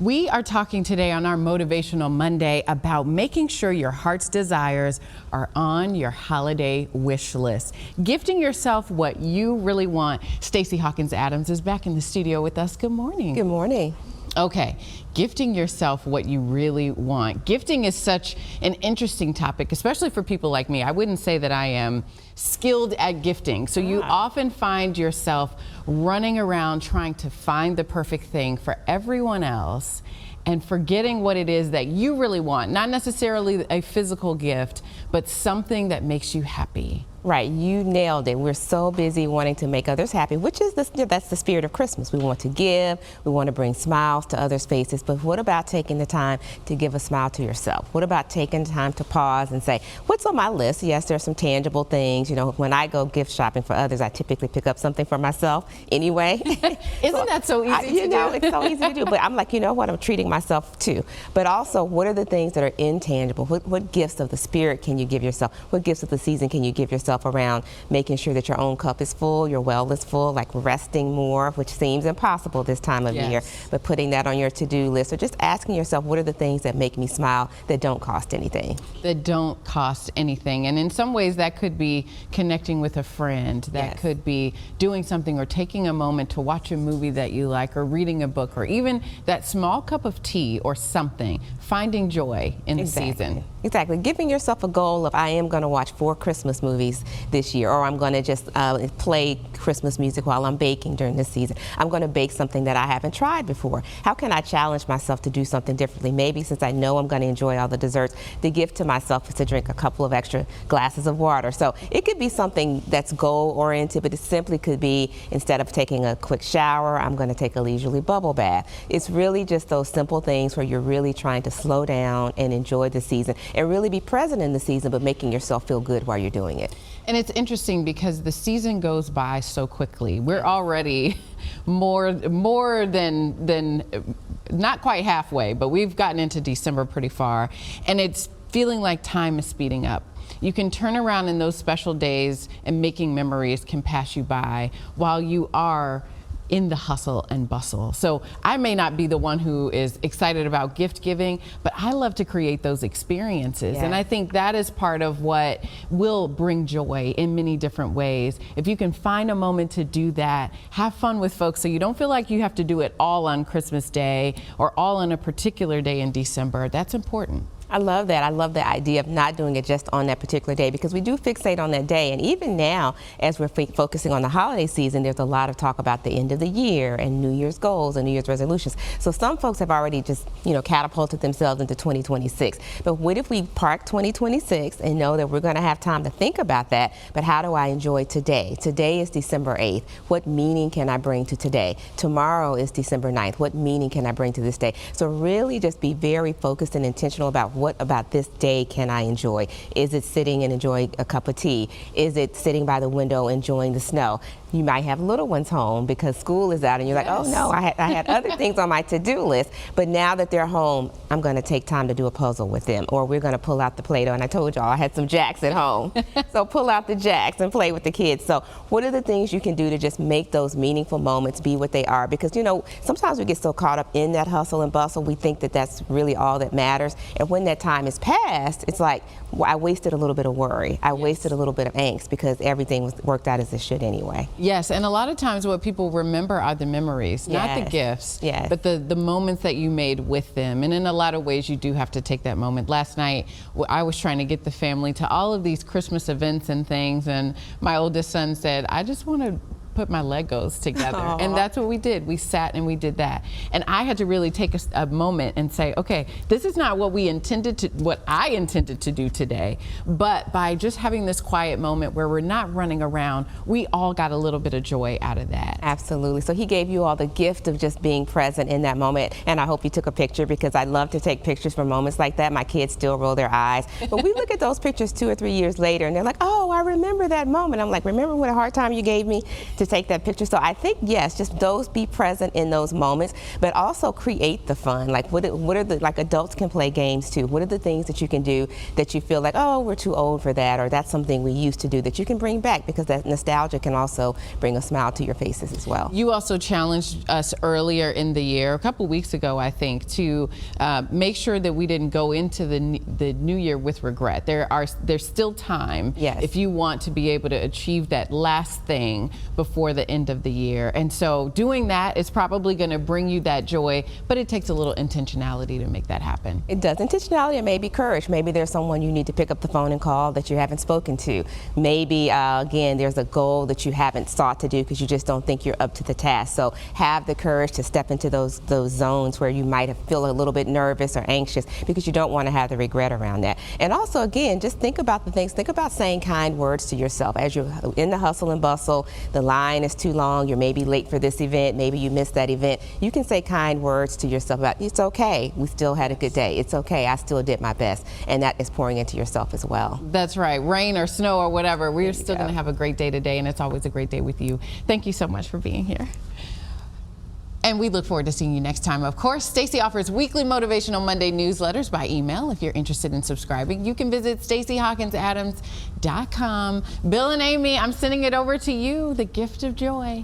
We are talking today on our Motivational Monday about making sure your heart's desires are on your holiday wish list. Gifting yourself what you really want. Stacy Hawkins Adams is back in the studio with us. Good morning. Good morning. Okay, gifting yourself what you really want. Gifting is such an interesting topic, especially for people like me. I wouldn't say that I am skilled at gifting. So you often find yourself running around trying to find the perfect thing for everyone else and forgetting what it is that you really want. Not necessarily a physical gift, but something that makes you happy. Right, you nailed it. We're so busy wanting to make others happy, which is that's the spirit of Christmas. We want to give, we want to bring smiles to others' faces, but what about taking the time to give a smile to yourself? What about taking time to pause and say, what's on my list? Yes, there are some tangible things. You know, when I go gift shopping for others, I typically pick up something for myself anyway. Isn't that so easy to do? You know, it's so easy to do, but I'm like, you know what, I'm treating myself too. But also, what are the things that are intangible? What gifts of the spirit can you give yourself? What gifts of the season can you give yourself around making sure that your own cup is full, your well is full, like resting more, which seems impossible this time of year, but putting that on your to-do list, or just asking yourself, what are the things that make me smile that don't cost anything? That don't cost anything. And in some ways that could be connecting with a friend, that could be doing something or taking a moment to watch a movie that you like, or reading a book, or even that small cup of tea or something, finding joy in the season. Exactly. Giving yourself a goal of, I am going to watch 4 Christmas movies this year, or I'm going to just play Christmas music while I'm baking during this season. I'm going to bake something that I haven't tried before. How can I challenge myself to do something differently? Maybe since I know I'm going to enjoy all the desserts, the gift to myself is to drink a couple of extra glasses of water. So it could be something that's goal-oriented, but it simply could be, instead of taking a quick shower, I'm going to take a leisurely bubble bath. It's really just those simple things where you're really trying to slow down and enjoy the season and really be present in the season, but making yourself feel good while you're doing it. And it's interesting because the season goes by so quickly. We're already more than not quite halfway, but we've gotten into December pretty far, and it's feeling like time is speeding up. You can turn around in those special days and making memories can pass you by while you are in the hustle and bustle. So I may not be the one who is excited about gift giving, but I love to create those experiences. And I think that is part of what will bring joy in many different ways. If you can find a moment to do that, have fun with folks so you don't feel like you have to do it all on Christmas Day or all on a particular day in December. That's important. I love that. I love the idea of not doing it just on that particular day, because we do fixate on that day. And even now, as we're focusing on the holiday season, there's a lot of talk about the end of the year and New Year's goals and New Year's resolutions. So some folks have already just, catapulted themselves into 2026. But what if we park 2026 and know that we're going to have time to think about that? But how do I enjoy today? Today is December 8th. What meaning can I bring to today? Tomorrow is December 9th. What meaning can I bring to this day? So really just be very focused and intentional about what about this day can I enjoy? Is it sitting and enjoying a cup of tea? Is it sitting by the window enjoying the snow? You might have little ones home because school is out and you're like, oh no, I had other things on my to-do list, but now that they're home, I'm going to take time to do a puzzle with them, or we're going to pull out the Play-Doh. And I told y'all I had some jacks at home. So pull out the jacks and play with the kids. So what are the things you can do to just make those meaningful moments be what they are? Because, sometimes we get so caught up in that hustle and bustle, we think that that's really all that matters. And when that time is past, it's like, well, I wasted a little bit of worry. I wasted a little bit of angst because everything was worked out as it should anyway. Yes, and a lot of times what people remember are the memories, not the gifts, but the moments that you made with them. And in a lot of ways, you do have to take that moment. Last night, I was trying to get the family to all of these Christmas events and things, and my oldest son said, I just want to put my Legos together. And that's what we did. We sat and we did that. And I had to really take a moment and say, okay, this is not what I intended to do today, but by just having this quiet moment where we're not running around, we all got a little bit of joy out of that. Absolutely. So he gave you all the gift of just being present in that moment. And I hope you took a picture, because I love to take pictures for moments like that. My kids still roll their eyes. But we look at those pictures 2 or 3 years later and they're like, oh, I remember that moment. I'm like, remember what a hard time you gave me to to take that picture. So I think, yes, just be present in those moments, but also create the fun. Like what are the, like adults can play games too. What are the things that you can do that you feel like, oh, we're too old for that, or that's something we used to do that you can bring back, because that nostalgia can also bring a smile to your faces as well. You also challenged us earlier in the year, a couple weeks ago, I think, to make sure that we didn't go into the new year with regret. There's still time, yes, if you want to be able to achieve that last thing before the end of the year. And so doing that is probably going to bring you that joy, but it takes a little intentionality to make that happen. It does. Intentionality and maybe courage. Maybe there's someone you need to pick up the phone and call that you haven't spoken to. Maybe, again, there's a goal that you haven't sought to do because you just don't think you're up to the task. So have the courage to step into those zones where you might feel a little bit nervous or anxious, because you don't want to have the regret around that. And also, again, just think about the things. Think about saying kind words to yourself as you're in the hustle and bustle. The line is too long. You're maybe late for this event. Maybe you missed that event. You can say kind words to yourself about, it's okay. We still had a good day. It's okay. I still did my best. And that is pouring into yourself as well. That's right. Rain or snow or whatever, we're still going to have a great day today, and it's always a great day with you. Thank you so much for being here. And we look forward to seeing you next time. Of course, Stacy offers weekly Motivational Monday newsletters by email. If you're interested in subscribing, you can visit StacyHawkinsAdams.com. Bill and Amy, I'm sending it over to you, the gift of joy.